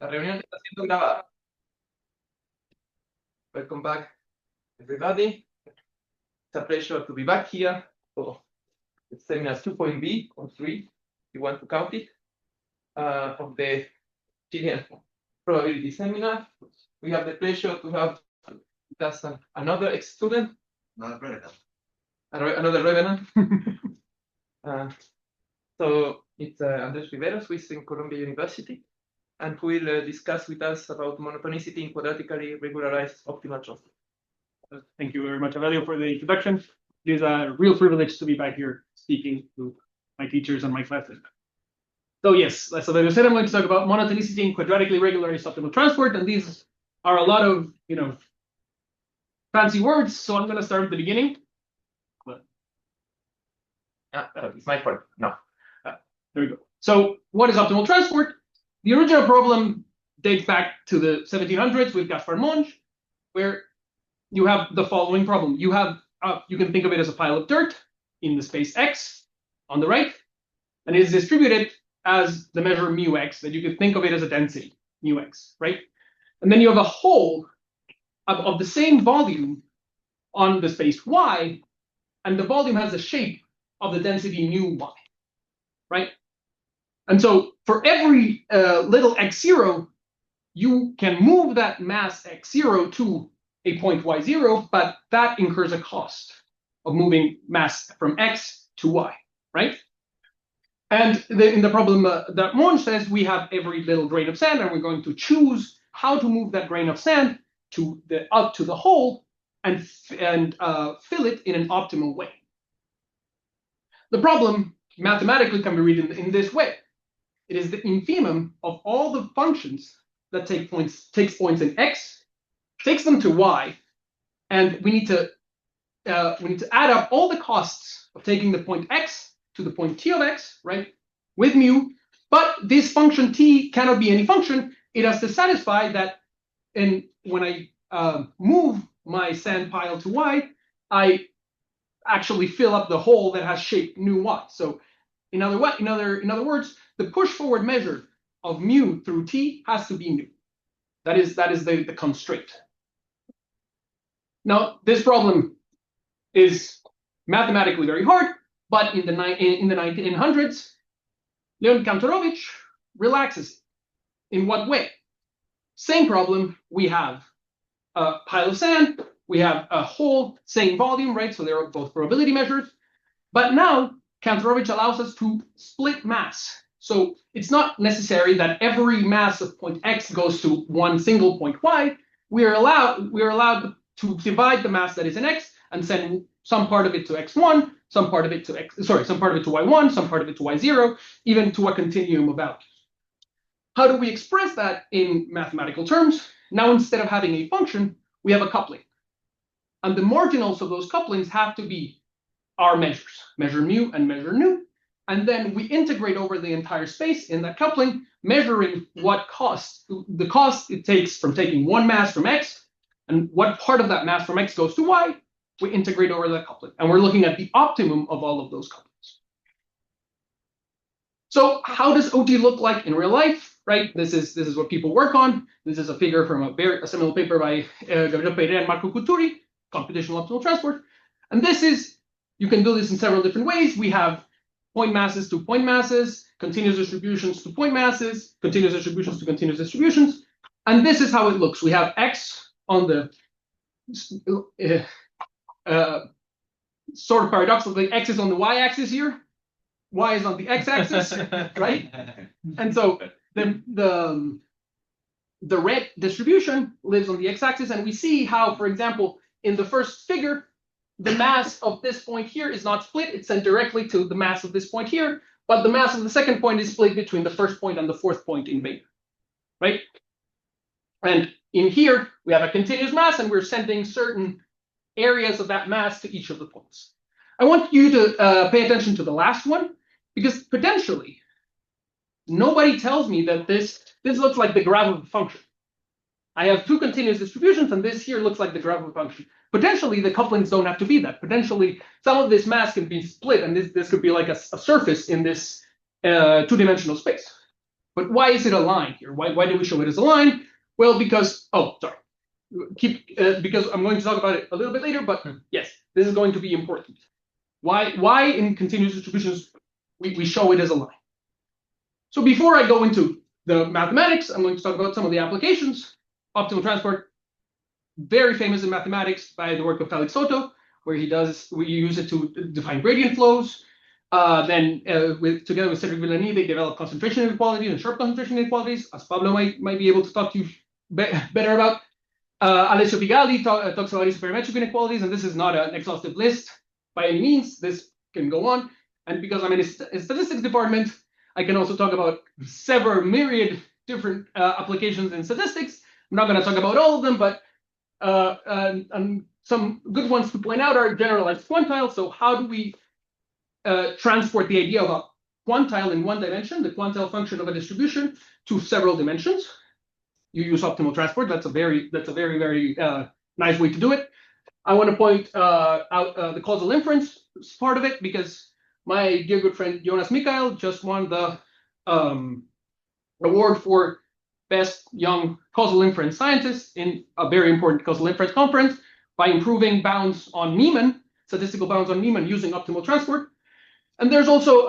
La reunión está siendo grabada. Welcome back, everybody. It's a pleasure to be back here for the seminar 2.B or 3, if you want to count it, of the Chilean probability seminar. We have the pleasure to have with us another ex-student. Another revenant. So it's Andrés Rivero, who is in Columbia University, and who will discuss with us about monotonicity in quadratically regularized optimal transform. Thank you very much, Aurelio, for the introduction. It is a real privilege to be back here speaking to my teachers and my classes. So yes, as Aurelio said, I'm going to talk about monotonicity in quadratically regularized optimal transport, and these are a lot of fancy words. So I'm going to start at the beginning. It's my fault. No. There we go. So what is optimal transport? The original problem dates back to the 1700s with Gaspar Monge, where you have the following problem. You have you can think of it as a pile of dirt in the space X on the right, and it is distributed as the measure mu x, that you could think of it as a density, mu x, right? And then you have a hole of the same volume on the space Y, and the volume has the shape of the density mu y, right? And so for every little x0, you can move that mass x0 to a point y0, but that incurs a cost of moving mass from x to y, right? And in the problem that Monge says, we have every little grain of sand, and we're going to choose how to move that grain of sand to up to the hole and fill it in an optimal way. The problem mathematically can be written in this way. It is the infimum of all the functions that takes points in x, takes them to y, and we need to add up all the costs of taking the point x to the point t of x, right, with mu. But this function t cannot be any function. It has to satisfy that, and when I move my sand pile to y, I actually fill up the hole that has shape nu y. So in other words, the push forward measure of mu through t has to be nu. That is the constraint. Now, this problem is mathematically very hard, but in the 1900s, Leon Kantorovich relaxes it. In what way? Same problem. We have a pile of sand, we have a hole, same volume, right? So they're both probability measures. But now Kantorovich allows us to split mass. So it's not necessary that every mass of point x goes to one single point y. We are allowed to divide the mass that is in x and send some part of it to x1, some part of it to y1, some part of it to y0, even to a continuum of values. How do we express that in mathematical terms? Now, instead of having a function, we have a coupling. And the marginals of those couplings have to be our measures, measure mu and measure nu. And then we integrate over the entire space in that coupling, measuring what the cost it takes from taking one mass from x, and what part of that mass from x goes to y. We integrate over the coupling. And we're looking at the optimum of all of those couplings. So how does OT look like in real life, right? This is what people work on. This is a figure from a seminal paper by Gabriel Pereira and Marco Couturi, Computational Optimal Transport. And you can do this in several different ways. We have point masses to point masses, continuous distributions to point masses, continuous distributions to continuous distributions. And this is how it looks. We have x on the sort of paradoxically, x is on the y-axis here, y is on the x-axis, right? And so the red distribution lives on the x-axis, and we see how, for example, in the first figure, the mass of this point here is not split. It's sent directly to the mass of this point here, but the mass of the second point is split between the first point and the fourth point in beta, right? And in here, we have a continuous mass, and we're sending certain areas of that mass to each of the points. I want you to pay attention to the last one, because potentially, nobody tells me that this looks like the graph of a function. I have two continuous distributions, and this here looks like the graph of a function. Potentially, the couplings don't have to be that. Potentially, some of this mass can be split, and this could be like a surface in this two-dimensional space. But why is it a line here? Why do we show it as a line? Well, because, because I'm going to talk about it a little bit later, but yes, this is going to be important. Why in continuous distributions we show it as a line? So before I go into the mathematics, I'm going to talk about some of the applications. Optimal transport, very famous in mathematics by the work of Felix Soto, where we use it to define gradient flows. Then together with Cedric Villani, they develop concentration inequalities and sharp concentration inequalities, as Pablo might be able to talk to you better about. Alessio Figalli talks about isoperimetric inequalities, and this is not an exhaustive list by any means. This can go on. And because I'm in a statistics department, I can also talk about several myriad different applications in statistics. I'm not going to talk about all of them, but and some good ones to point out are generalized quantile. So how do we transport the idea of a quantile in one dimension, the quantile function of a distribution, to several dimensions? You use optimal transport. That's a very nice way to do it. I want to point out the causal inference part of it, because my dear good friend Jonas Mikael just won the award for best young causal inference scientist in a very important causal inference conference by improving bounds on Niemann, statistical bounds on Niemann using optimal transport. And there's also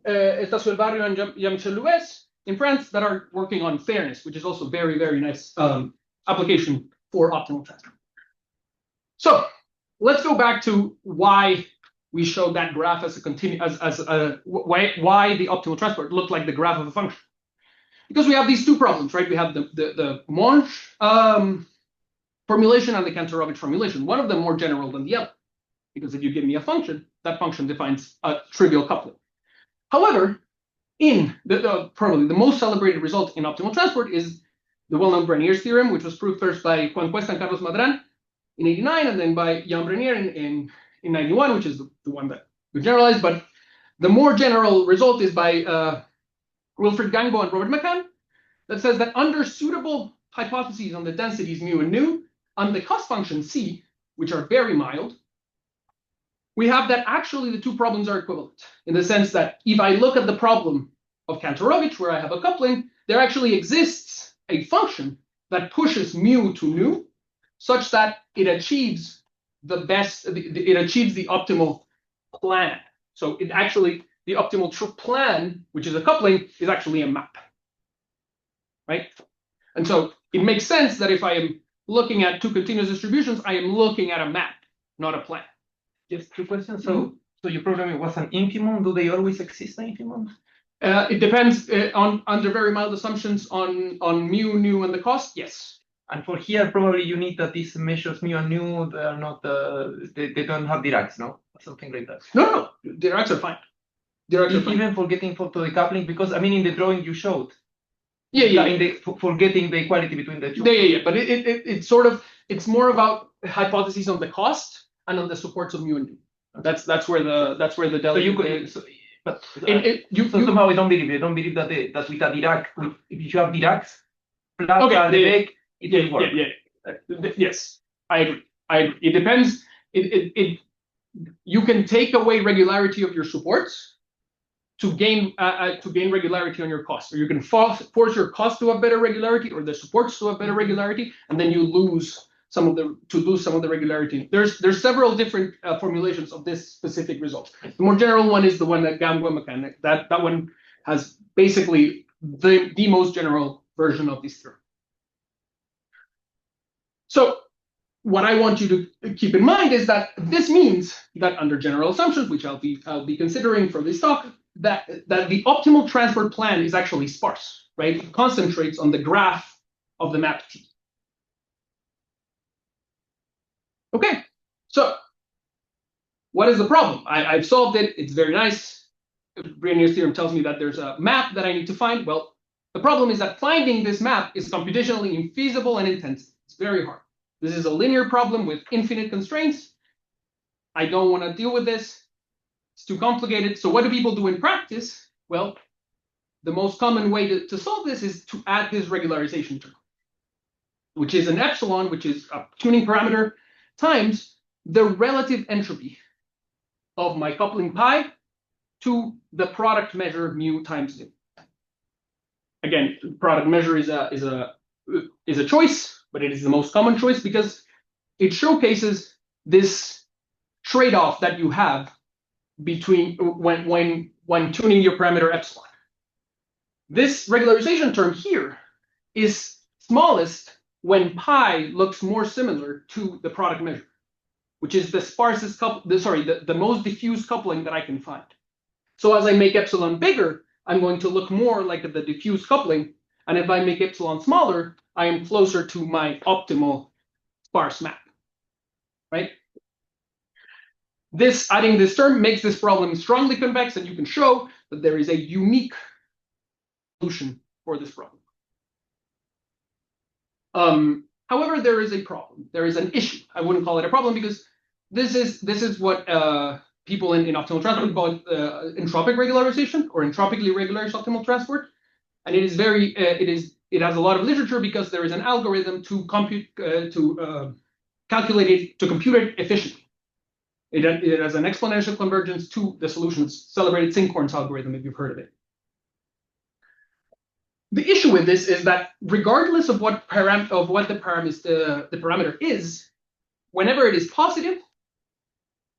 Estacio El Barrio and Jean-Michel Loues in France that are working on fairness, which is also very nice application for optimal transport. So let's go back to why we showed that graph as a why the optimal transport looked like the graph of a function. Because we have these two problems, right? We have the Monge formulation and the Kantorovich formulation. One of them more general than the other, because if you give me a function, that function defines a trivial coupling. However, in probably the most celebrated result in optimal transport is the well-known Brennier's theorem, which was proved first by Juan Cuesta and Carlos Madran in '89, and then by Jan Brennier in '91, which is the one that we generalized. But the more general result is by Wilfred Gangbo and Robert McCann, that says that under suitable hypotheses on the densities mu and nu, on the cost function c, which are very mild, we have that actually the two problems are equivalent, in the sense that if I look at the problem of Kantorovich, where I have a coupling, there actually exists a function that pushes mu to nu, such that it achieves the optimal plan. So it actually, the optimal plan, which is a coupling, is actually a map, right? And so it makes sense that if I am looking at two continuous distributions, I am looking at a map, not a plan. Just two questions. So your program was an infimum. Do they always exist, an infimum? It depends on under very mild assumptions on mu, nu, and the cost. Yes. And for here, probably you need that these measures mu and nu, they are not. They don't have Diracs, no, something like that. No. Diracs are fine. Even for getting for the coupling, because I mean in the drawing you showed. Yeah. For getting the equality between the two. Yeah. But it's sort of, it's more about hypotheses on the cost and on the supports of mu and nu. That's where the delegate. So you could. Somehow I don't believe it. I don't believe that that with a Dirac, if you have Diracs, plus the Beck, it will work. Yeah. Yes, I agree. It depends. You can take away regularity of your supports to gain regularity on your cost, or you can force your cost to have better regularity, or the supports to have better regularity, and then you lose some of the regularity. There's several different formulations of this specific result. The more general one is the one that Gangbo mechanic. That one has basically the most general version of this theorem. So what I want you to keep in mind is that this means that under general assumptions, which I'll be considering for this talk, that the optimal transport plan is actually sparse, right? It concentrates on the graph of the map T. Okay, so what is the problem? I've solved it. It's very nice. Brennier's theorem tells me that there's a map that I need to find. Well, the problem is that finding this map is computationally infeasible and intensive. It's very hard. This is a linear problem with infinite constraints. I don't want to deal with this. It's too complicated. So what do people do in practice? Well, the most common way to solve this is to add this regularization term, which is an epsilon, which is a tuning parameter, times the relative entropy of my coupling pi to the product measure mu times nu. again, product measure is a choice, but it is the most common choice because it showcases this trade-off that you have between when tuning your parameter epsilon. This regularization term here is smallest when pi looks more similar to the product measure, which is the sparsest the most diffuse coupling that I can find. So as I make epsilon bigger, I'm going to look more like the diffuse coupling. And if I make epsilon smaller, I am closer to my optimal sparse map, right? Adding this term makes this problem strongly convex, and you can show that there is a unique solution for this problem. However, there is a problem. There is an issue. I wouldn't call it a problem because this is what people in optimal transport call entropic regularization or entropically regularized optimal transport, and it is it has a lot of literature because there is an algorithm to compute to compute it efficiently. It has an exponential convergence to the solutions, celebrated Sinkhorn's algorithm, if you've heard of it. The issue with this is that regardless of what the parameter is, whenever it is positive,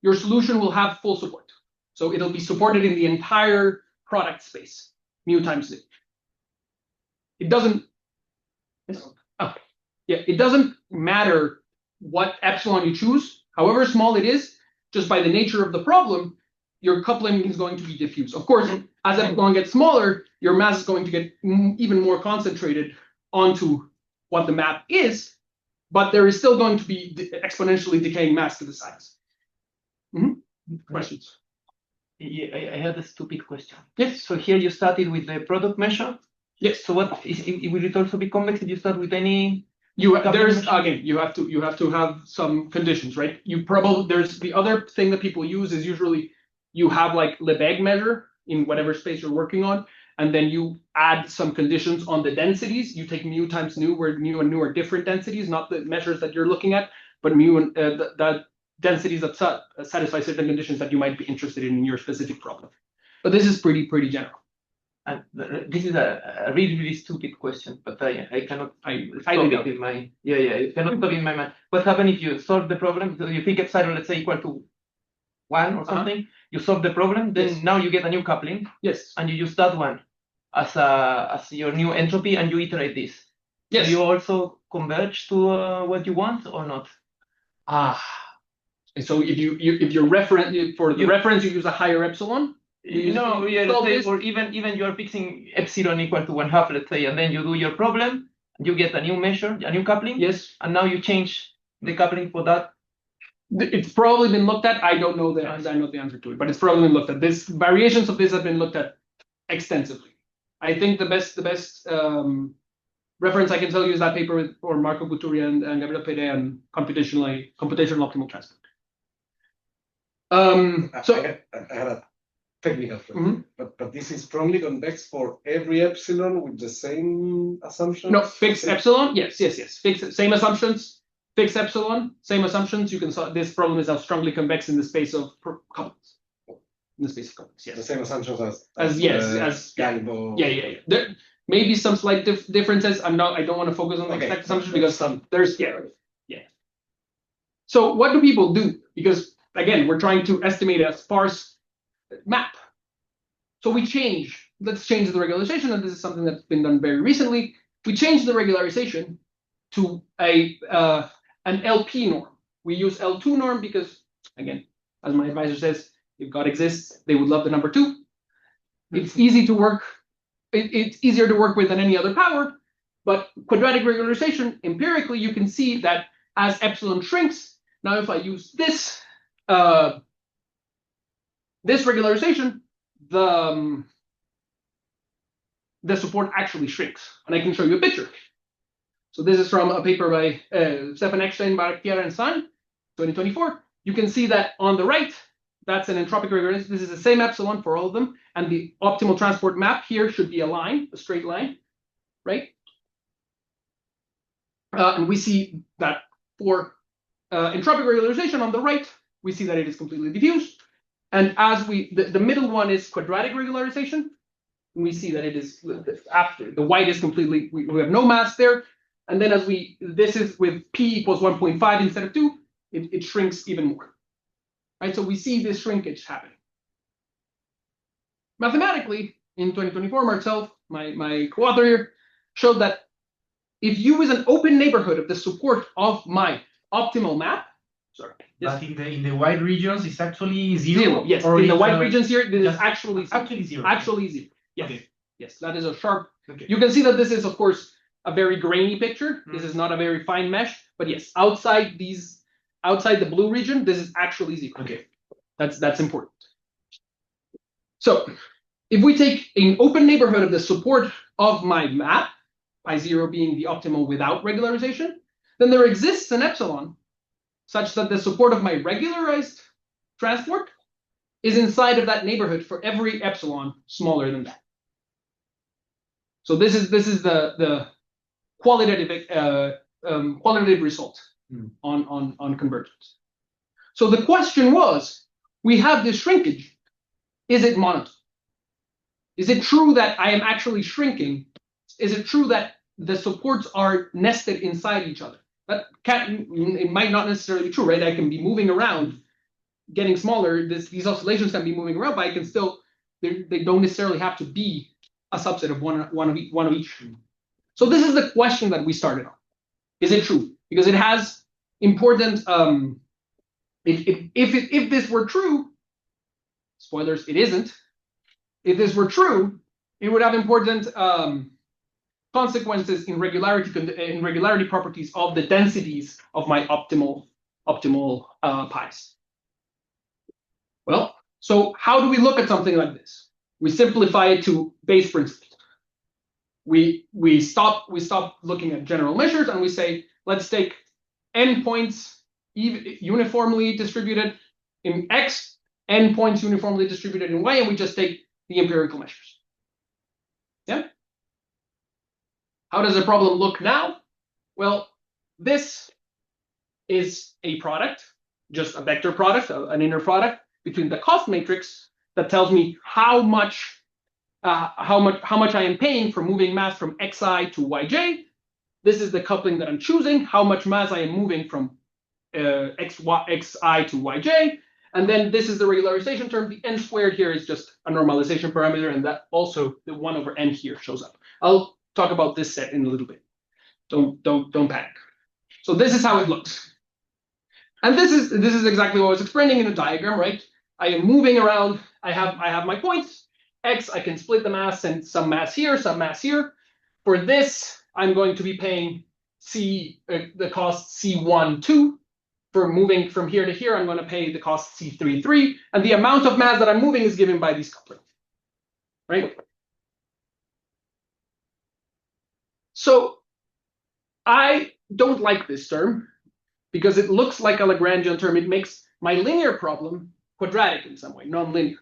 your solution will have full support. So it'll be supported in the entire product space, mu times nu. It doesn't. It doesn't matter what epsilon you choose, however small it is. Just by the nature of the problem, your coupling is going to be diffuse. Of course, as epsilon gets smaller, your mass is going to get even more concentrated onto what the map is, but there is still going to be exponentially decaying mass to the sides. Questions? Yeah, I had a stupid question. Yes. So here you started with the product measure. Yes. So what will it also be convex if you start with any? You have to have some conditions, right? There's the other thing that people use is usually you have like Lebesgue measure in whatever space you're working on, and then you add some conditions on the densities. You take mu times nu, where mu and nu are different densities, not the measures that you're looking at, but mu and the densities that satisfy certain conditions that you might be interested in your specific problem. But this is pretty general. And this is a really stupid question, but I cannot stop it in my it cannot stop in my mind. What happens if you solve the problem? So you think epsilon, let's say, equal to 1 or something. You solve the problem, then now you get a new coupling. Yes. And you use that one as your new entropy, and you iterate this. Yes. Do you also converge to what you want or not? And so if your reference reference you use a higher epsilon. Or even you are fixing epsilon equal to 1/2, let's say, and then you do your problem, you get a new measure, a new coupling. Yes. And now you change the coupling for that. It's probably been looked at. I don't know the answer to it, but it's probably been looked at. Variations of this have been looked at extensively. I think the best reference I can tell you is that paper for Marco Gutturi and Gabriel Pere and computational optimal transport. I had a technical question, but this is strongly convex for every epsilon with the same assumptions? No, fixed epsilon. Yes. Fixed, same assumptions. Fixed epsilon, same assumptions. You can solve this problem is now strongly convex in the space of couplings. In the space of couplings, yes. The same assumptions as Galibo. Yeah. There may be some slight differences. I don't want to focus on the exact assumptions because there's So what do people do? Because again, we're trying to estimate a sparse map. So let's change the regularization, and this is something that's been done very recently. We change the regularization to an LP norm. We use L2 norm because, again, as my advisor says, if God exists, they would love the number 2. It's easy to work. It's easier to work with than any other power, but quadratic regularization, empirically, you can see that as epsilon shrinks, now if I use this regularization, the support actually shrinks, and I can show you a picture. So this is from a paper by Stefan Eckstein, Bartier, and San, 2024. You can see that on the right, that's an entropic regularization. This is the same epsilon for all of them, and the optimal transport map here should be a straight line, right? And we see that for entropic regularization on the right, we see that it is completely diffuse. And as the middle one is quadratic regularization, we see that it is after the white is completely, we have no mass there. And then this is with P equals 1.5 instead of 2, it shrinks even more. Right, so we see this shrinkage happening. Mathematically, in 2024, Marcel, my co-author here, showed that if U is an open neighborhood of the support of my optimal map, sorry. But in the white regions, it's actually zero. Yes, or in the white regions here, this is actually zero. Actually zero. Yes. Okay. Yes, that is a sharp. Okay. You can see that this is, of course, a very grainy picture. This is not a very fine mesh, but yes, outside the blue region, this is actually zero. Okay. That's important. So if we take an open neighborhood of the support of my map, I0 being the optimal without regularization, then there exists an epsilon such that the support of my regularized transport is inside of that neighborhood for every epsilon smaller than that. So this is the qualitative result on convergence. So the question was, we have this shrinkage. Is it monotone? Is it true that I am actually shrinking? Is it true that the supports are nested inside each other? It might not necessarily be true, right? I can be moving around, getting smaller. These oscillations can be moving around, but I can still, they don't necessarily have to be a subset of one of each. So this is the question that we started on. Is it true? Because it has important, if this were true, spoilers, it isn't. If this were true, it would have important consequences in regularity properties of the densities of my optimal pies. Well, so how do we look at something like this? We simplify it to base principles. We stop looking at general measures and we say, let's take n points uniformly distributed in X, n points uniformly distributed in Y, and we just take the empirical measures. Yeah? How does the problem look now? Well, this is a product, just a vector product, an inner product between the cost matrix that tells me how much I am paying for moving mass from Xi to Yj. This is the coupling that I'm choosing, how much mass I am moving from Xi to Yj. And then this is the regularization term. The n squared here is just a normalization parameter, and that also the 1 over n here shows up. I'll talk about this set in a little bit. Don't panic. So this is how it looks. And this is exactly what I was explaining in the diagram, right? I am moving around. I have my points. X, I can split the mass and some mass here, some mass here. For this, I'm going to be paying the cost C12. For moving from here to here, I'm going to pay the cost C33. And the amount of mass that I'm moving is given by these couplings, right? So I don't like this term because it looks like a Lagrangian term. It makes my linear problem quadratic in some way, non-linear.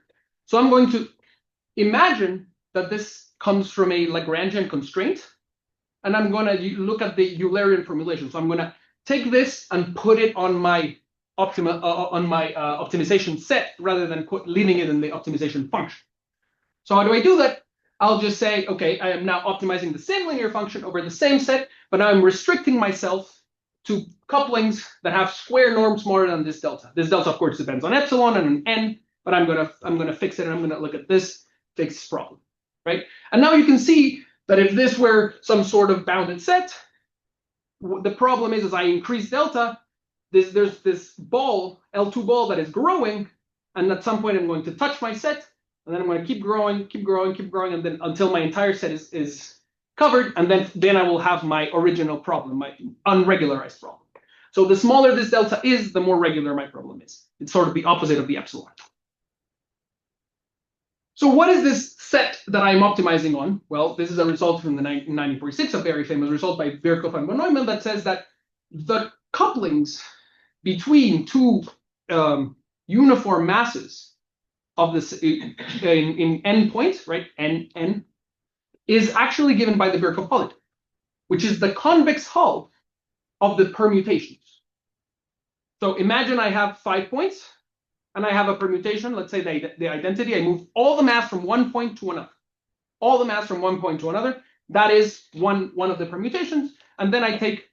So I'm going to imagine that this comes from a Lagrangian constraint, and I'm going to look at the Eulerian formulation. So I'm going to take this and put it on my optimization set rather than leaving it in the optimization function. So how do I do that? I'll just say, okay, I am now optimizing the same linear function over the same set, but now I'm restricting myself to couplings that have square norms smaller than this delta. This delta, of course, depends on epsilon and an n, but I'm gonna fix it, and I'm gonna look at this fixed problem, right? And now you can see that if this were some sort of bounded set, the problem is as I increase delta, there's this ball, L2 ball, that is growing, and at some point I'm going to touch my set, and then I'm going to keep growing, and then until my entire set is covered, and then I will have my original problem, my unregularized problem. So the smaller this delta is, the more regular my problem is. It's sort of the opposite of the epsilon. So what is this set that I'm optimizing on? Well, this is a result from the 1946, a very famous result by Birkhoff and von Neumann that says that the couplings between two uniform masses of this in n points, right? N is actually given by the Birkhoff polytope, which is the convex hull of the permutations. So imagine I have 5 points, and I have a permutation. Let's say the identity. I move all the mass from one point to another. all the mass from one point to another. That is one of the permutations. And then I take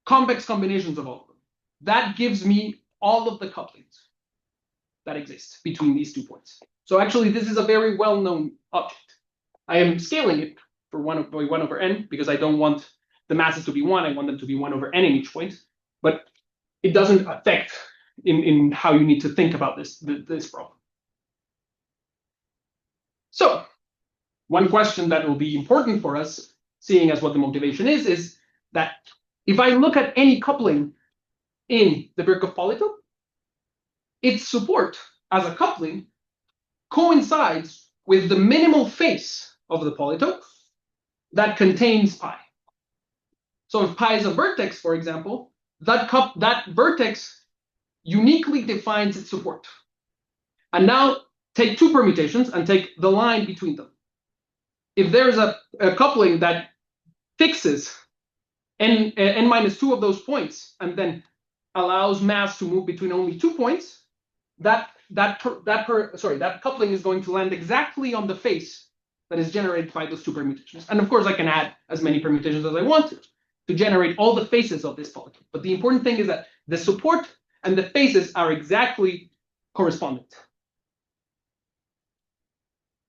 convex combinations of all of them. That gives me all of the couplings that exist between these 2 points. So actually, this is a very well-known object. I am scaling it for 1 over n because I don't want the masses to be 1. I want them to be 1 over n in each point. But it doesn't affect in how you need to think about this problem. So one question that will be important for us, seeing as what the motivation is that if I look at any coupling in the Birkhoff polytope, its support as a coupling coincides with the minimal face of the polytope that contains pi. So if pi is a vertex, for example, that vertex uniquely defines its support. And now take 2 permutations and take the line between them. If there's a coupling that fixes n minus 2 of those points and then allows mass to move between only 2 points, that coupling is going to land exactly on the face that is generated by those 2 permutations. And of course, I can add as many permutations as I want to generate all the faces of this polytope. But the important thing is that the support and the faces are exactly correspondent.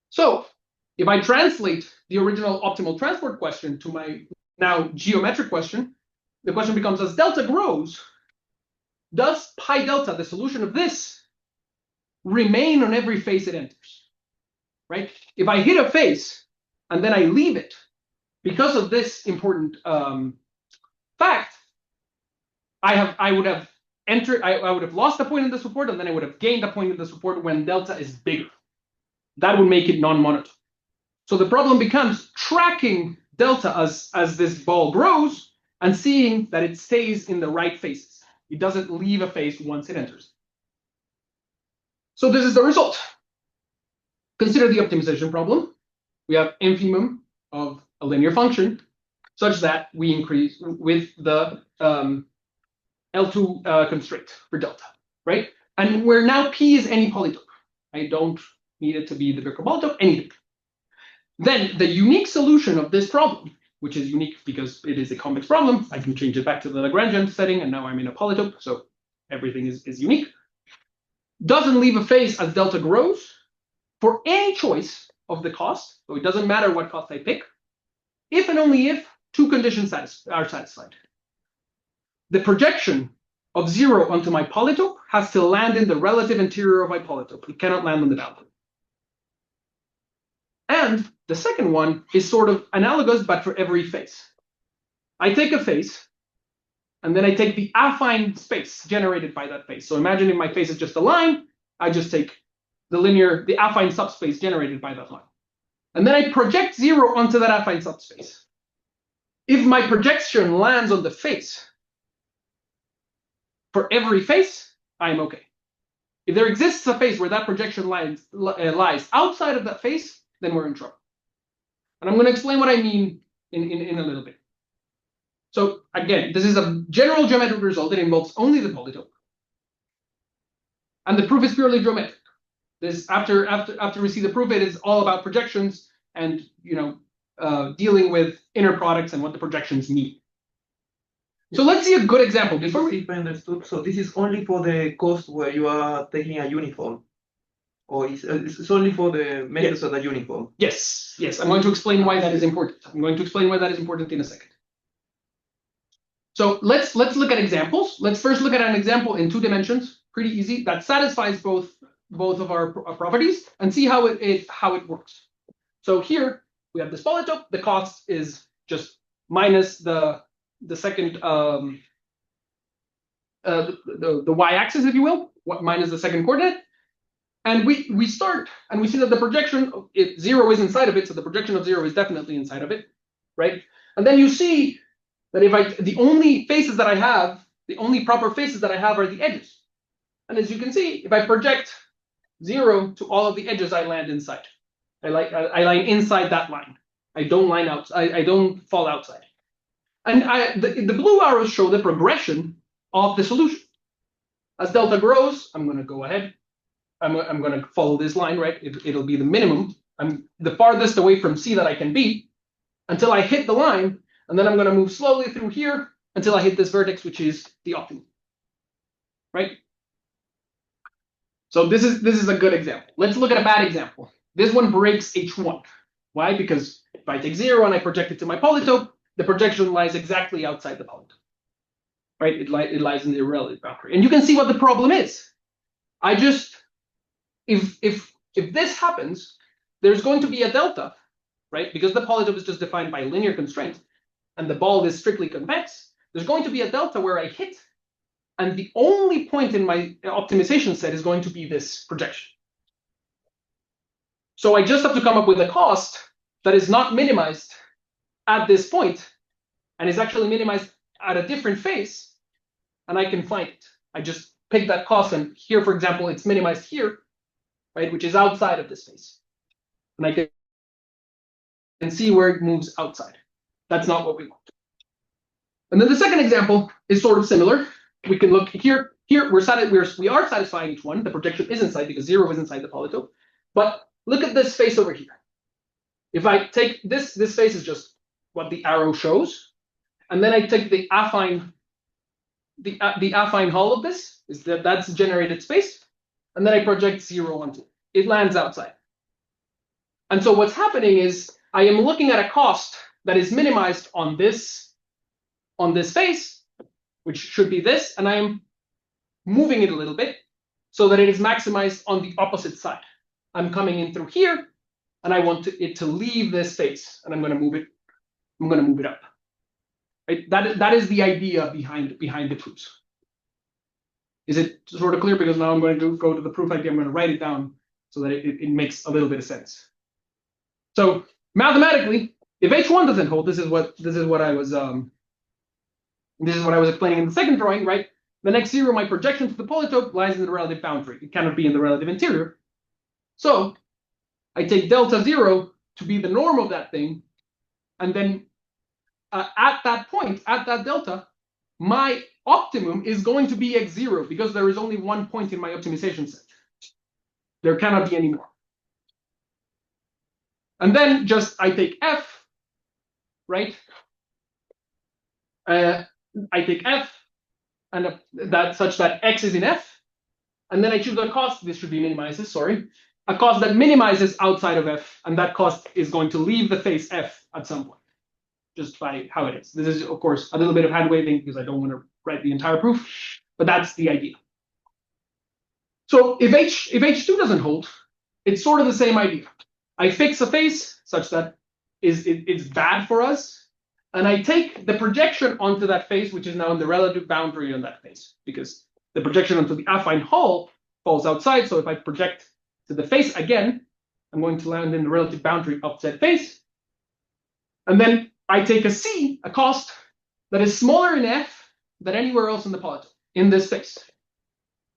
So if I translate the original optimal transport question to my now geometric question, the question becomes, as delta grows, does pi delta, the solution of this, remain on every face it enters? Right? If I hit a face and then I leave it, because of this important fact, I would have lost a point in the support, and then I would have gained a point in the support when delta is bigger. That would make it non-monotone. So the problem becomes tracking delta as this ball grows and seeing that it stays in the right faces. It doesn't leave a face once it enters. So this is the result. Consider the optimization problem. We have infimum of a linear function such that we increase with the L2 constraint for delta, right? And where now P is any polytope. I don't need it to be the Birkhoff polytope, anything. Then the unique solution of this problem, which is unique because it is a convex problem, I can change it back to the Lagrangian setting, and now I'm in a polytope, so everything is unique, doesn't leave a face as delta grows for any choice of the cost, so it doesn't matter what cost I pick, if and only if 2 conditions are satisfied. The projection of 0 onto my polytope has to land in the relative interior of my polytope. It cannot land on the boundary. And the second one is sort of analogous, but for every face. I take a face, and then I take the affine space generated by that face. So imagine if my face is just a line, I just take the affine subspace generated by that line. And then I project 0 onto that affine subspace. If my projection lands on the face, for every face, I'm okay. If there exists a face where that projection lies outside of that face, then we're in trouble. And I'm going to explain what I mean in a little bit. So again, this is a general geometric result. It involves only the polytope. And the proof is purely geometric. This after we see the proof, it is all about projections and dealing with inner products and what the projections mean. So let's see a good example before we. If I understood, so this is only for the cost where you are taking a uniform, or it's only for the methods of the uniform. Yes, I'm going to explain why that is important. I'm going to explain why that is important in a second. So let's look at examples. Let's first look at an example in 2 dimensions, pretty easy, that satisfies both of our properties, and see how it works. So here we have this polytope. The cost is just minus the second the y-axis, if you will, minus the second coordinate. And we start and we see that the projection, 0 is inside of it, so the projection of 0 is definitely inside of it, right? And then you see that the only faces that I have, the only proper faces that I have are the edges. And as you can see, if I project 0 to all of the edges, I land inside. I line inside that line. I don't line out. I don't fall outside. And the blue arrows show the progression of the solution. As delta grows, I'm going to go ahead. I'm going to follow this line, right? It'll be the minimum I'm the farthest away from C that I can be until I hit the line, and then I'm going to move slowly through here until I hit this vertex, which is the optimum, right? So this is a good example. Let's look at a bad example. This one breaks H1. Why? Because if I take 0 and I project it to my polytope, the projection lies exactly outside the polytope, right? It lies in the irrelative boundary. And you can see what the problem is. I just, if this happens, there's going to be a delta, right? Because the polytope is just defined by linear constraint, and the ball is strictly convex, there's going to be a delta where I hit, and the only point in my optimization set is going to be this projection. So I just have to come up with a cost that is not minimized at this point, and is actually minimized at a different phase, and I can find it. I just pick that cost, and here, for example, it's minimized here, right, which is outside of this phase. And I can see where it moves outside. That's not what we want. And then the second example is sort of similar. We can look here. Here we are satisfying H1. The projection is inside because 0 is inside the polytope. But look at this face over here. If I take this face is just what the arrow shows, and then I take the affine, the affine hull of this is that's generated space, and then I project 0 onto it. It lands outside. And so what's happening is I am looking at a cost that is minimized on this face, which should be this, and I am moving it a little bit so that it is maximized on the opposite side. I'm coming in through here, and I want it to leave this face, and I'm going to move it. I'm going to move it up. Right? That is the idea behind the proofs. Is it sort of clear? Because now I'm going to go to the proof idea. I'm going to write it down so that it makes a little bit of sense. So mathematically, if H1 doesn't hold, this is what I was explaining in the second drawing, right? The next 0, my projection to the polytope lies in the relative boundary. It cannot be in the relative interior. So I take delta 0 to be the norm of that thing, and then at that point, at that delta, my optimum is going to be x0 because there is only one point in my optimization set. There cannot be any more. And then just I take f, right? I take f, and that such that x is in f, and then I choose a cost. This should be minimizes. Sorry, a cost that minimizes outside of f, and that cost is going to leave the face f at some point, just by how it is. This is, of course, a little bit of hand waving because I don't want to write the entire proof, but that's the idea. So if H2 doesn't hold, it's sort of the same idea. I fix a face such that it's bad for us, and I take the projection onto that face, which is now in the relative boundary on that face, because the projection onto the affine hull falls outside. So if I project to the face again, I'm going to land in the relative boundary of that face. And then I take a C, a cost, that is smaller in f than anywhere else in the polytope, in this space.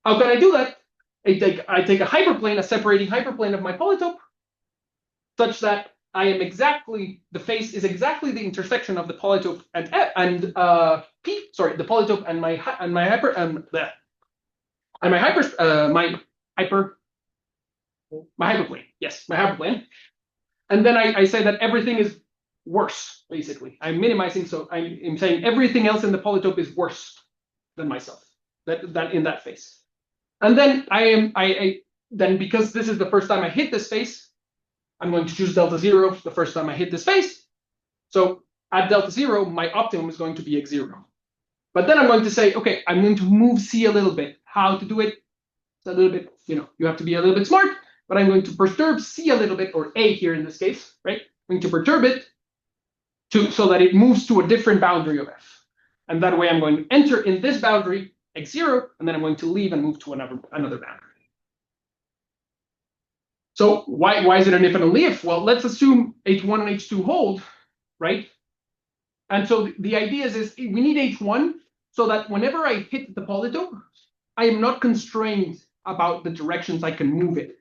How can I do that? I take a hyperplane, a separating hyperplane of my polytope, such that I am exactly, the face is exactly the intersection of the polytope and P, sorry, the polytope and my hyperplane. Yes, my hyperplane. And then I say that everything is worse, basically. I'm minimizing, so I'm saying everything else in the polytope is worse than myself, that in that face. And then then because this is the first time I hit this face, I'm going to choose delta 0 the first time I hit this face. So at delta 0, my optimum is going to be x0. But then I'm going to say, okay, I'm going to move C a little bit. How to do it? It's a little bit, you have to be a little bit smart, but I'm going to perturb C a little bit, or A here in this case, right? I'm going to perturb it so that it moves to a different boundary of F. And that way I'm going to enter in this boundary, x0, and then I'm going to leave and move to another boundary. So why is it an if and only if? Well, let's assume H1 and H2 hold, right? And so the idea is we need H1 so that whenever I hit the polytope, I am not constrained about the directions I can move it.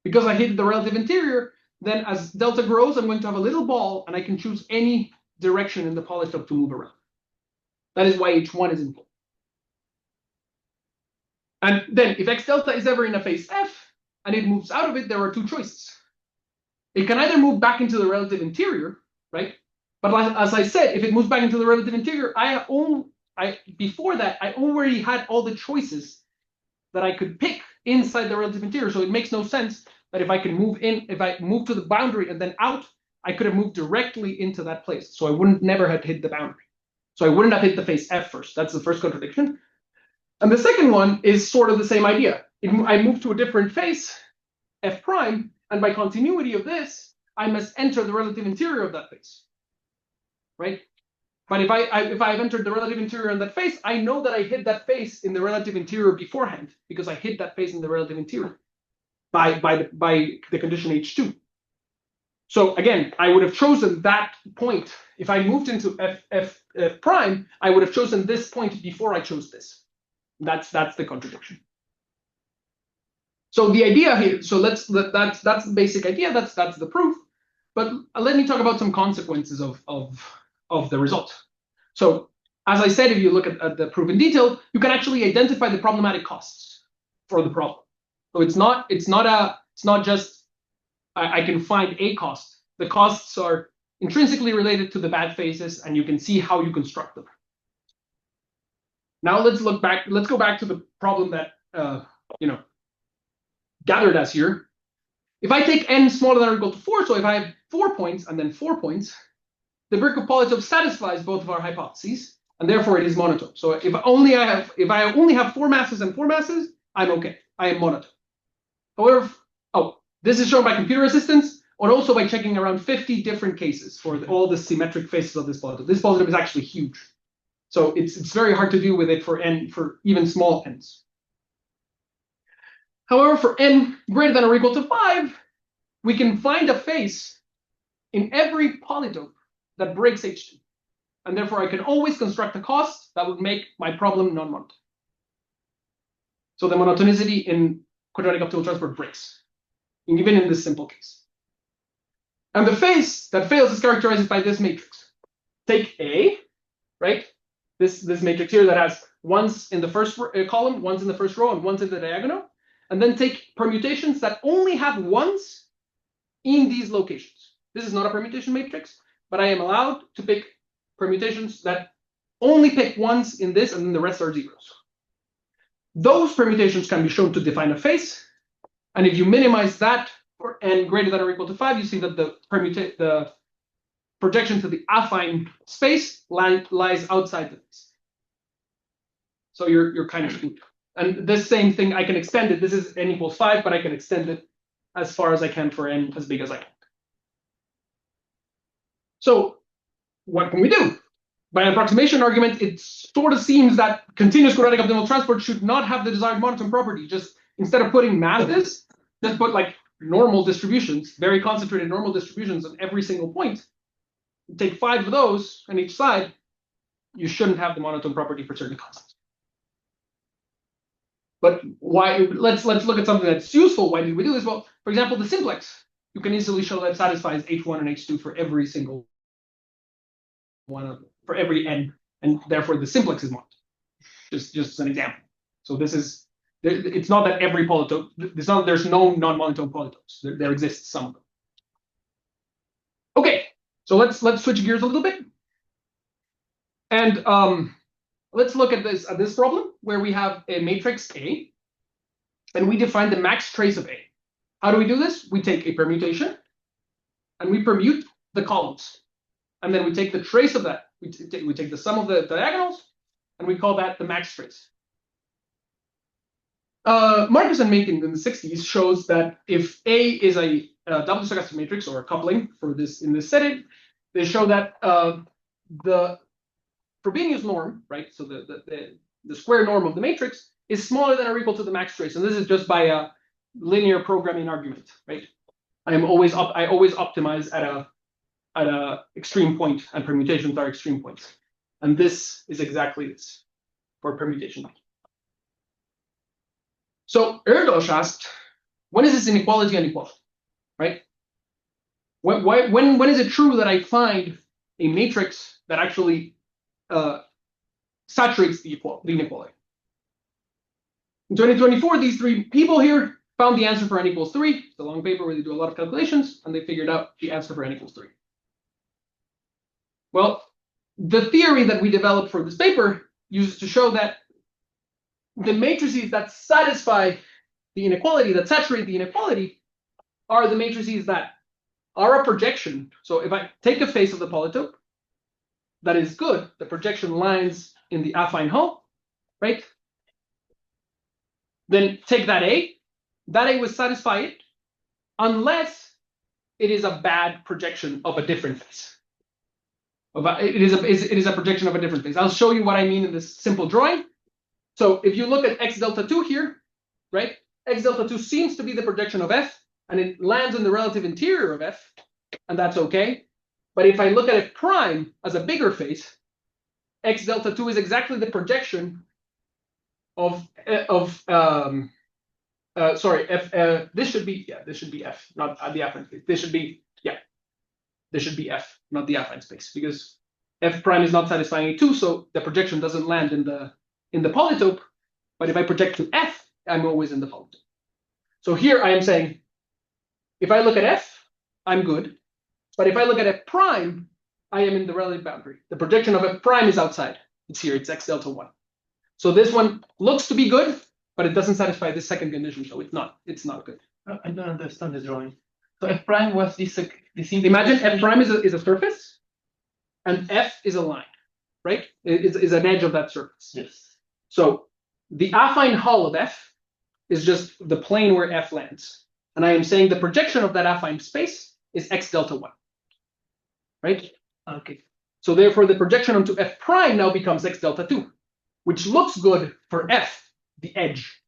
Because I hit the relative interior, then as delta grows, I'm going to have a little ball, and I can choose any direction in the polytope to move around. That is why H1 is important. And then if x delta is ever in a phase F, and it moves out of it, there are two choices. it can either move back into the relative interior, right? But as I said, if it moves back into the relative interior, before that, I already had all the choices that I could pick inside the relative interior. So it makes no sense that if I can move in, if I move to the boundary and then out, I could have moved directly into that place. So I wouldn't never have hit the boundary. So I wouldn't have hit the face F first. That's the first contradiction. And the second one is sort of the same idea. I move to a different face, F prime, and by continuity of this, I must enter the relative interior of that face, right? But if I've entered the relative interior in that face, I know that I hit that face in the relative interior beforehand because I hit that face in the relative interior by the condition H2. So again, I would have chosen that point. If I moved into F prime, I would have chosen this point before I chose this. That's the contradiction. So the idea here, so that's the basic idea. That's the proof. But let me talk about some consequences of the result. So as I said, if you look at the proof in detail, you can actually identify the problematic costs for the problem. So it's not just I can find a cost. The costs are intrinsically related to the bad faces, and you can see how you construct them. Now let's go back to the problem that gathered us here. If I take n smaller than or equal to 4, so if I have 4 points and then 4 points, the Birkhoff polytope satisfies both of our hypotheses, and therefore it is monotope. So if I only have 4 masses and 4 masses, I'm okay. I am monotope. However, this is shown by computer assistance, or also by checking around 50 different cases for all the symmetric faces of this polytope. This polytope is actually huge. So it's very hard to deal with it for even small n's. However, for n greater than or equal to 5, we can find a face in every polytope that breaks H2. And therefore, I can always construct a cost that would make my problem non-monotone. So the monotonicity in quadratic optimal transport breaks, even in this simple case. And the face that fails is characterized by this matrix. Take A, right? This matrix here that has ones in the first column, ones in the first row, and ones in the diagonal. And then take permutations that only have ones in these locations. This is not a permutation matrix, but I am allowed to pick permutations that only pick ones in this, and then the rest are zeros. Those permutations can be shown to define a face. And if you minimize that for n greater than or equal to 5, you see that the projection to the affine space lies outside the face. So you're kind of screwed. And this same thing, I can extend it. This is n equals 5, but I can extend it as far as I can for n as big as I can. So what can we do? By an approximation argument, it sort of seems that continuous quadratic optimal transport should not have the desired monotone property. Just instead of putting masses, just put like normal distributions, very concentrated normal distributions on every single point. Take 5 of those on each side. You shouldn't have the monotone property for certain constants. But why? Let's look at something that's useful. Why did we do this? Well, for example, the simplex. You can easily show that satisfies H1 and H2 for every single one of them, for every n, and therefore the simplex is monotone. Just as an example. So this is. It's not that every polytope. There's no non-monotone polytopes. There exists some of them. Okay, so let's switch gears a little bit, and let's look at this problem where we have a matrix A, and we define the max trace of A. How do we do this? We take a permutation, and we permute the columns, and then we take the trace of that. We take the sum of the diagonals, and we call that the max trace. Marcus and Macon in the 60s shows that if A is a double stochastic matrix or a coupling for this in this setting, they show that the Frobenius norm, right? So the square norm of the matrix is smaller than or equal to the max trace, and this is just by a linear programming argument, right? I always optimize at a extreme point, and permutations are extreme points, and this is exactly this for permutation. So Erdős asked, when is this inequality unequality, right? When is it true that I find a matrix that actually saturates the inequality? In 2024, these 3 people here found the answer for n equals 3. It's a long paper where they do a lot of calculations, and they figured out the answer for n equals 3. Well, the theory that we developed for this paper uses to show that the matrices that satisfy the inequality, that saturate the inequality, are the matrices that are a projection. So if I take a face of the polytope that is good, the projection lines in the affine hull, right? Then take that A will satisfy it unless it is a bad projection of a different face. It is a projection of a different face. I'll show you what I mean in this simple drawing. So if you look at x delta 2 here, right? X delta 2 seems to be the projection of f, and it lands in the relative interior of f, and that's okay. But if I look at f prime as a bigger face, x delta 2 is exactly the projection of sorry, f. This should be f, not the affine space. This should be f, not the affine space, because f prime is not satisfying a2, so the projection doesn't land in the polytope. But if I project to f, I'm always in the polytope. So here I am saying, if I look at f, I'm good. But if I look at f prime, I am in the relative boundary. The projection of f prime is outside. It's here. It's x delta 1. So this one looks to be good, but it doesn't satisfy this second condition, so it's not good. I don't understand the drawing. So f prime was this. Imagine f prime is a surface, and f is a line, right? Is an edge of that surface. Yes. So the affine hull of f is just the plane where f lands, and I am saying the projection of that affine space is x delta 1, right? Okay. So therefore, the projection onto f prime now becomes x delta 2, which looks good for f, the edge,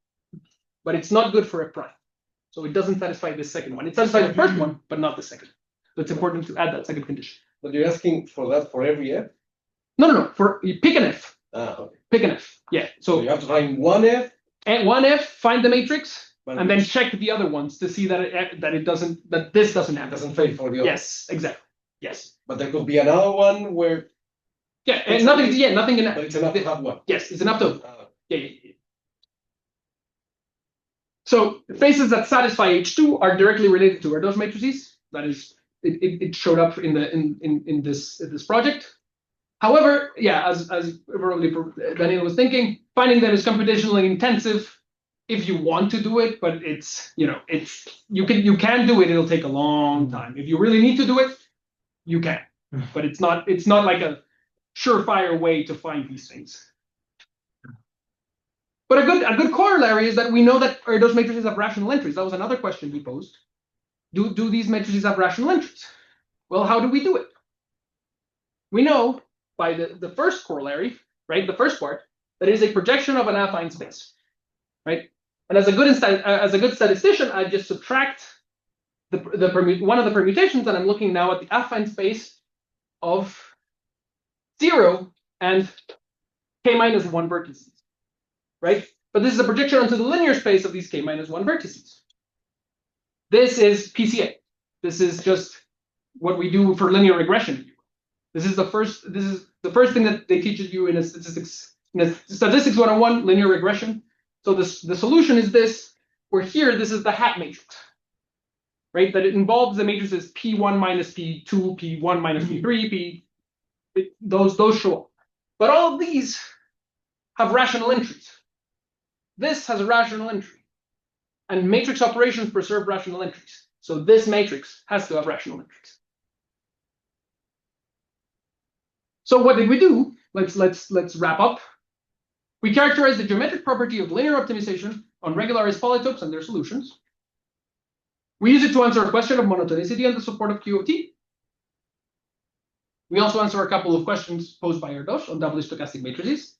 but it's not good for f prime. So it doesn't satisfy this second one. It satisfies the first one, but not the second. So it's important to add that second condition. But you're asking for that for every f? No. For you pick an f. Okay. Pick an f. Yeah. So you have to find one f. And one f, find the matrix, and then check the other ones to see that this doesn't happen. It doesn't fail for the other. Yes, exactly. Yes. But there could be another one where. Yeah, and nothing. Yeah, nothing. But it's enough to have one. Yes, it's enough to. Yeah. So faces that satisfy H2 are directly related to Erdős matrices. That is, it showed up in this project. However, yeah, as Daniel was thinking, finding them is computationally intensive if you want to do it, but you can do it. It'll take a long time. If you really need to do it, you can, but it's not like a surefire way to find these things. But a good corollary is that we know that Erdős matrices have rational entries. That was another question we posed. Do these matrices have rational entries? Well, how do we do it? We know by the first corollary, right, the first part, that is a projection of an affine space, right? And as a good statistician, I just subtract one of the permutations, and I'm looking now at the affine space of 0 and k-1 vertices. Right? But this is a projection onto the linear space of these k-1 vertices. This is PCA. This is just what we do for linear regression. This is the first thing that they teach you in statistics 101, linear regression. So the solution is this, where here this is the hat matrix. Right? That it involves the matrices P1 minus P2, P1 minus P3, those show up. But all of these have rational entries. This has a rational entry, and matrix operations preserve rational entries. So this matrix has to have rational entries. So what did we do? Let's wrap up. We characterized the geometric property of linear optimization on regularized polytopes and their solutions. We use it to answer a question of monotonicity and the support of Q of T. We also answer a couple of questions posed by Erdős on doubly stochastic matrices.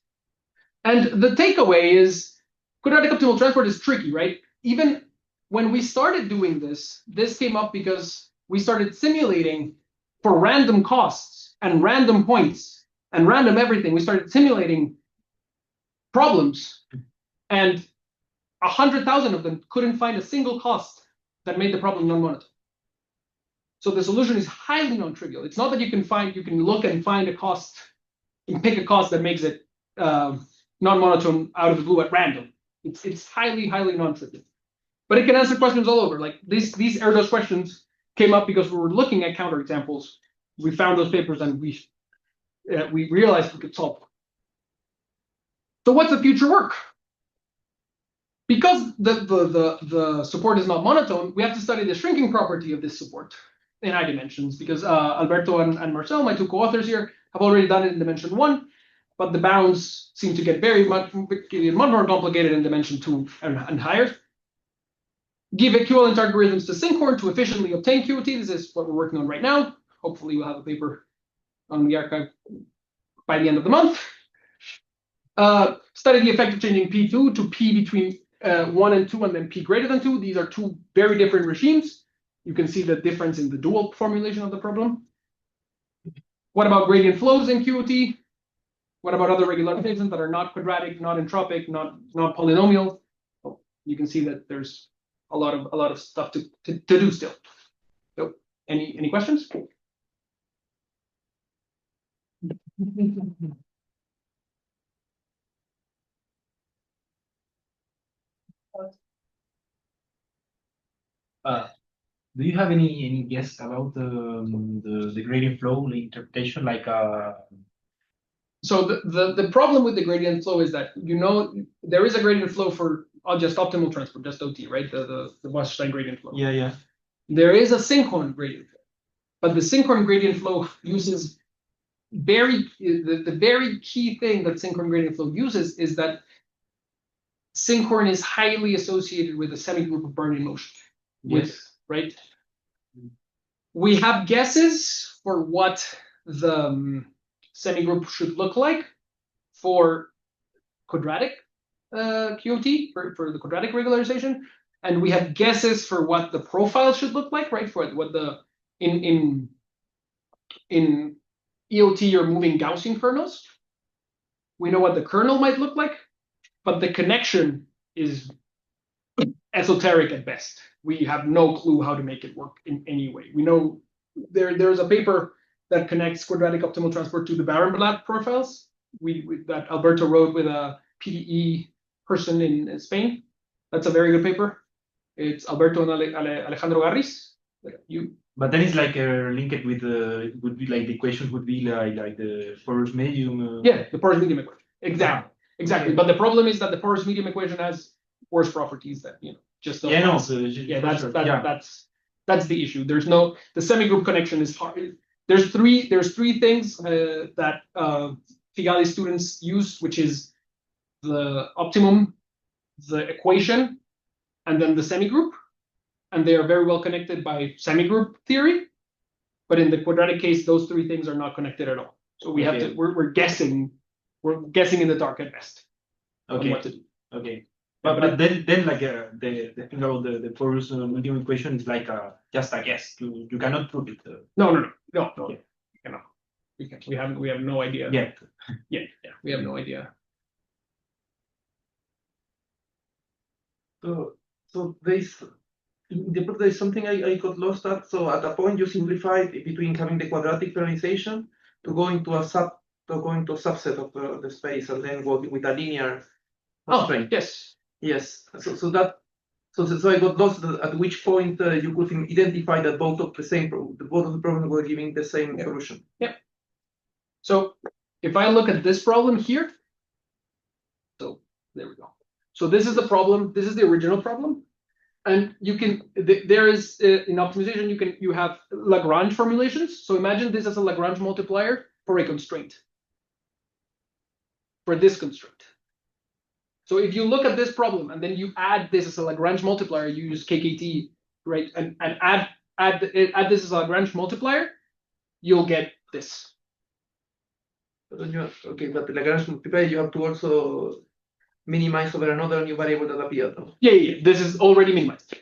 And the takeaway is quadratic optimal transport is tricky, right? Even when we started doing this came up because we started simulating for random costs and random points and random everything. We started simulating problems, and 100,000 of them couldn't find a single cost that made the problem non-monotone. So the solution is highly non-trivial. It's not that you can look and find a cost and pick a cost that makes it non-monotone out of the blue at random. It's highly non-trivial. but it can answer questions all over. Like these Erdős questions came up because we were looking at counterexamples. We found those papers and we realized we could solve them. So what's the future work? Because the support is not monotone, we have to study the shrinking property of this support in high dimensions, because Alberto and Marcel, my two co-authors here, have already done it in dimension 1, but the bounds seem to get much more complicated in dimension 2 and higher. Give equivalent algorithms to Sinkhorn to efficiently obtain QOT. This is what we're working on right now. Hopefully we'll have a paper on the archive by the end of the month. Study the effect of changing P2 to P between 1 and 2 and then P greater than 2. These are two very different regimes. You can see the difference in the dual formulation of the problem. What about gradient flows in QOT? What about other regularizations that are not quadratic, not entropic, not polynomial? Oh, you can see that there's a lot of stuff to do still. So, any questions? Do you have any guess about the gradient flow interpretation? Like So the problem with the gradient flow is that there is a gradient flow for just optimal transport, just OT, right? The Wasserstein gradient flow. Yeah. There is a Sinkhorn gradient flow, but the Sinkhorn gradient flow uses the very key thing that Sinkhorn gradient flow uses is that Sinkhorn is highly associated with a semigroup of Brownian motion. Yes. Right? We have guesses for what the semigroup should look like for quadratic QOT, for the quadratic regularization, and we have guesses for what the profile should look like, right? For what the in EOT you're moving Gaussian kernels. We know what the kernel might look like, but the connection is esoteric at best. We have no clue how to make it work in any way. We know there's a paper that connects quadratic optimal transport to the Barenblatt profiles that Alberto wrote with a PDE person in Spain. That's a very good paper. It's Alberto and Alejandro Garris. But then it's like linked with would be like the equations would be like the porous medium. Yeah, the porous medium equation. Exactly. Okay. But the problem is that the porous medium equation has worse properties that just don't. Yeah, no. That's the issue. There's no the semigroup connection is hard. There's three things that Figali students use, which is the optimum, the equation, and then the semigroup, and they are very well connected by semigroup theory. But in the quadratic case, those three things are not connected at all. So we have to we're guessing in the dark at best. Okay. On what to do. Okay. But then like the thing about the porous medium equation is like just a guess. You cannot prove it. No. You cannot. We have no idea. Yeah. Yeah. We have no idea. So there's something I got lost at. So at a point you simplified between having the quadratic realization to go into a subset of the space and then go with a linear constraint. Yes. So I got lost at which point you could identify that both of the problems were giving the same solution. Yeah. So if I look at this problem here, so there we go. So this is the problem. This is the original problem, and you can there is in optimization you have Lagrange formulations. So imagine this as a Lagrange multiplier for a constraint. For this constraint. So if you look at this problem and then you add this as a Lagrange multiplier, you use KKT, right, and add this as a Lagrange multiplier, you'll get this. But the Lagrange multiplier you have to also minimize over another new variable that appeared. Yeah. This is already minimized.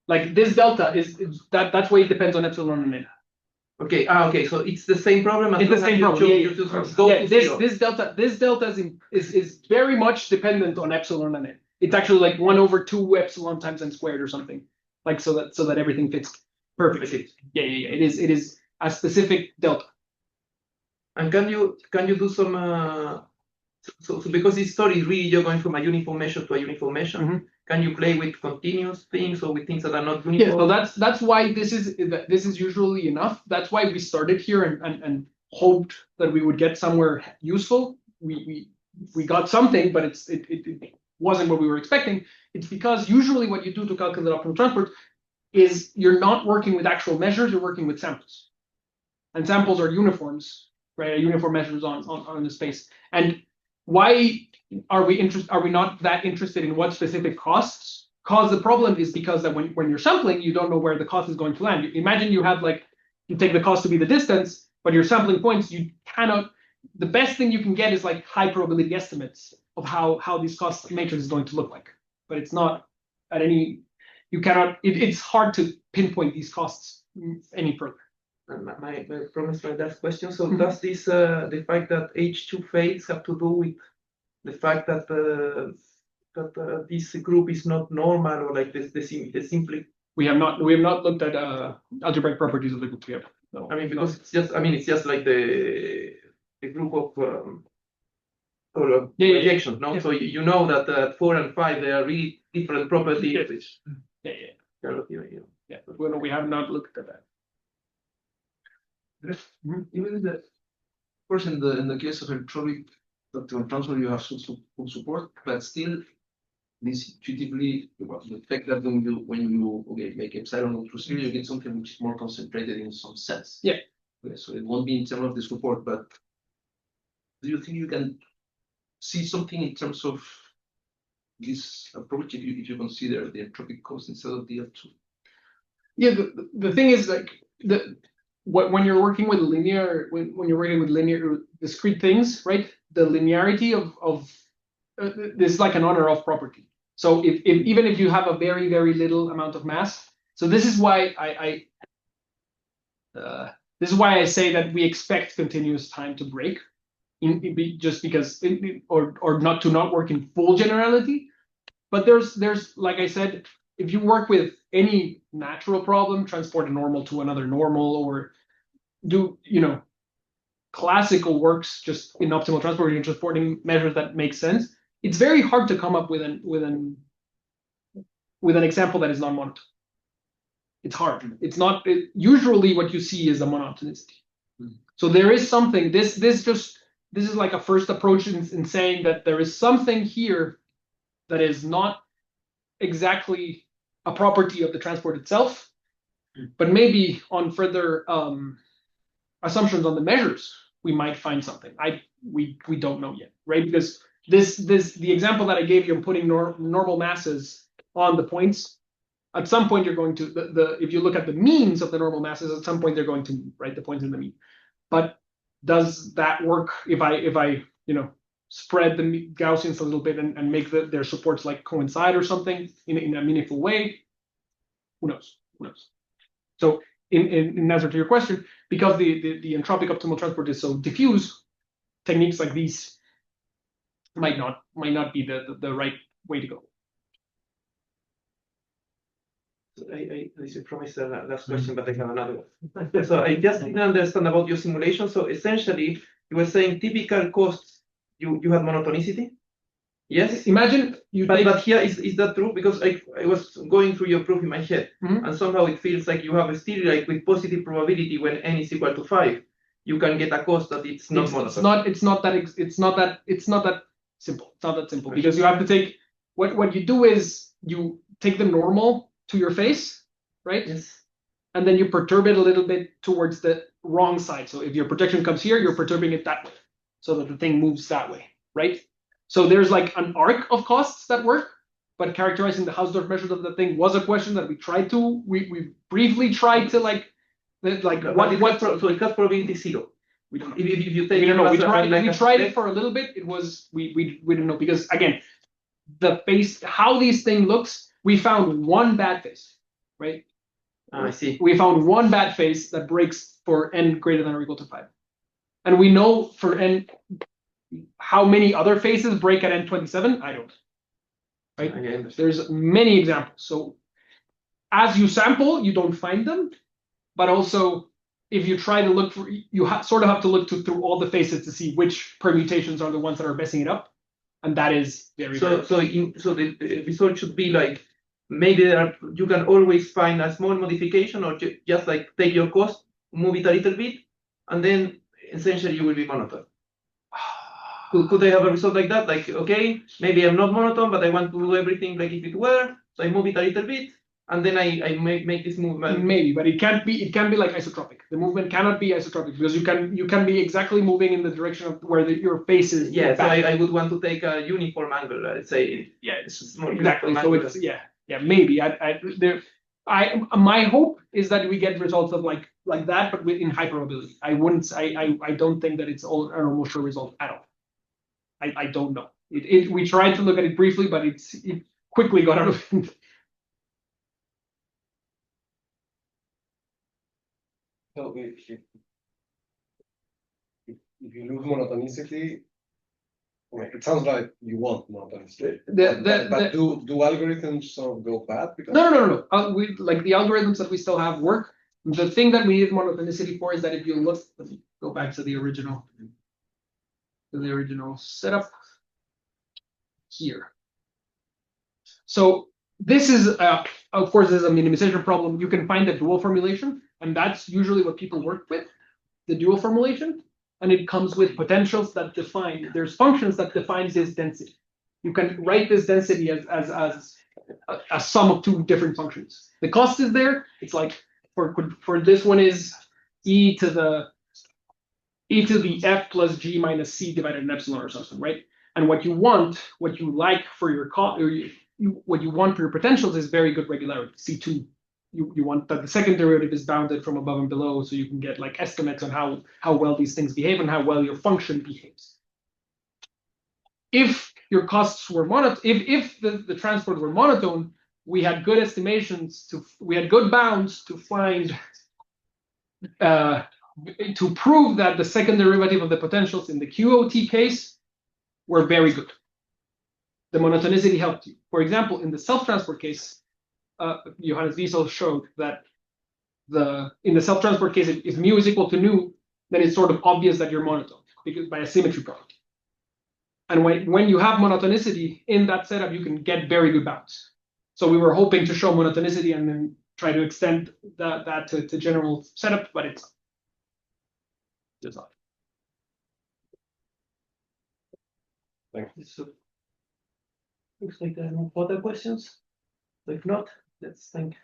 Like this delta is that's why it depends on epsilon and n. Okay. So it's the same problem. It's the same problem. This delta is very much dependent on epsilon and n. It's actually like 1/2 epsilon times n squared or something. Like so that everything fits perfectly. Yeah. It is a specific delta. And can you do some So because this story is really you're going from a uniform measure to a uniform measure. Mm-hmm. Can you play with continuous things or with things that are not Yeah, uniform? so that's why this is usually enough. That's why we started here and hoped that we would get somewhere useful. We got something, but it wasn't what we were expecting. It's because usually what you do to calculate optimal transport is you're not working with actual measures, you're working with samples. And samples are uniforms, right? Uniform measures on the space. And why are we not that interested in what specific costs cause the problem is because that when you're sampling, you don't know where the cost is going to land. Imagine you have you take the cost to be the distance, but your sampling points, you cannot, the best thing you can get is like high probability estimates of how this cost matrix is going to look like. But it's not at any, you cannot, it's hard to pinpoint these costs any further. My promise, my last question. So does this the fact that H2 fades have to do with the fact that this group is not normal, or like the simply? We have not looked at algebraic properties of the group yet. No, I mean, because it's just like the group of rejection, no? Yeah. So you know that 4 and 5 they are really different properties. Yeah. Yeah. Well, we have not looked at that. Even that, of course, in the case of entropic optimal transfer, you have some support, but still, this intuitively, the fact that when you make epsilon through 0, you get something which is more concentrated in some sense. Yeah. Okay, so it won't be in terms of the support, but do you think you can see something in terms of this approach if you consider the entropic cost instead of the L2? Yeah, the thing is like when you're working with linear, when you're working with linear discrete things, right? The linearity of this is like an on or off property. So if even if you have a very, very little amount of mass, so this is why I say that we expect continuous time to break, just because or not work in full generality. But there's like I said, if you work with any natural problem, transport a normal to another normal, or do classical works just in optimal transport, you're transporting measures that make sense. It's very hard to come up with an example that is non-monotone. It's hard. It's not usually what you see is a monotonicity. So there is something. This is like a first approach in saying that there is something here that is not exactly a property of the transport itself, but maybe on further assumptions on the measures, we might find something. We don't know yet, right? Because the example that I gave you, I'm putting normal masses on the points. At some point, you're going to if you look at the means of the normal masses, at some point they're going to write the points in the mean. But does that work if I spread the Gaussians a little bit and make their supports like coincide or something in a meaningful way? Who knows? So in answer to your question, because the entropic optimal transport is so diffuse, techniques like these might not be the right way to go. I promised the last question, but I have another one. So I just didn't understand about your simulation. So essentially, you were saying typical costs, you had monotonicity. Yes. Imagine you. But here is that true? Because I was going through your proof in my head, and somehow it feels like you have still like with positive probability when n is equal to 5, you can get a cost that it's not monotonic. It's not that simple. It's not that simple because you have to take what you do is you take the normal to your face, right? Yes. And then you perturb it a little bit towards the wrong side. So if your projection comes here, you're perturbing it that way, so that the thing moves that way, right? So there's like an arc of costs that work, but characterizing the Hausdorff measures of the thing was a question that we briefly tried to like so it has probability 0. We don't know. If you take we don't know. We tried it for a little bit. It was we didn't know because again, the face how these thing looks, we found one bad face, right? I see. We found one bad face that breaks for n greater than or equal to 5, and we know for n. How many other faces break at n27? I don't. Right? There's many examples. So as you sample, you don't find them, but also if you try to look for, you sort of have to look through all the faces to see which permutations are the ones that are messing it up, and that is very So the result should be like maybe you can always find a small modification or just like take your cost, move it a little bit, and then essentially you will be monotone. Could I have a result like that? Like, okay, maybe I'm not monotone, but I want to do everything like if it were, so I move it a little bit, and then I make this movement. Maybe, but it can't be like isotropic. The movement cannot be isotropic because you can be exactly moving in the direction of where your face is. Yeah, so I would want to take a uniform angle, let's say. Yeah, it's more exactly. So it's maybe my hope is that we get results of like that, but in high probability. I don't think that it's all an almost sure result at all. I don't know. We tried to look at it briefly, but it quickly got out of hand. So if you lose monotonicity, it sounds like you want monotonicity. But do algorithms sort of go bad? Because No. We like the algorithms that we still have work. The thing that we need monotonicity for is that if you look, let me go back to the original setup here. So this is, of course, this is a minimization problem. You can find a dual formulation, and that's usually what people work with, the dual formulation. And it comes with potentials that define, there's functions that define this density. You can write this density as a sum of two different functions. The cost is there. It's like for this one is e to the f plus g minus c divided in epsilon or something, right? And what you like for your cost, what you want for your potentials is very good regularity, C2. You want that the second derivative is bounded from above and below, so you can get like estimates on how well these things behave and how well your function behaves. If your costs were if the transport were monotone, we had good estimations we had good bounds to find to prove that the second derivative of the potentials in the QOT case were very good. The monotonicity helped you. For example, in the self-transport case, Johannes Wiesel showed that in the self-transport case, if mu is equal to nu, then it's sort of obvious that you're monotone because by a symmetry product. And when you have monotonicity in that setup, you can get very good bounds. So we were hoping to show monotonicity and then try to extend that to general setup, but it's not. Thank you. So, looks like there are no further questions. So if not, let's thank.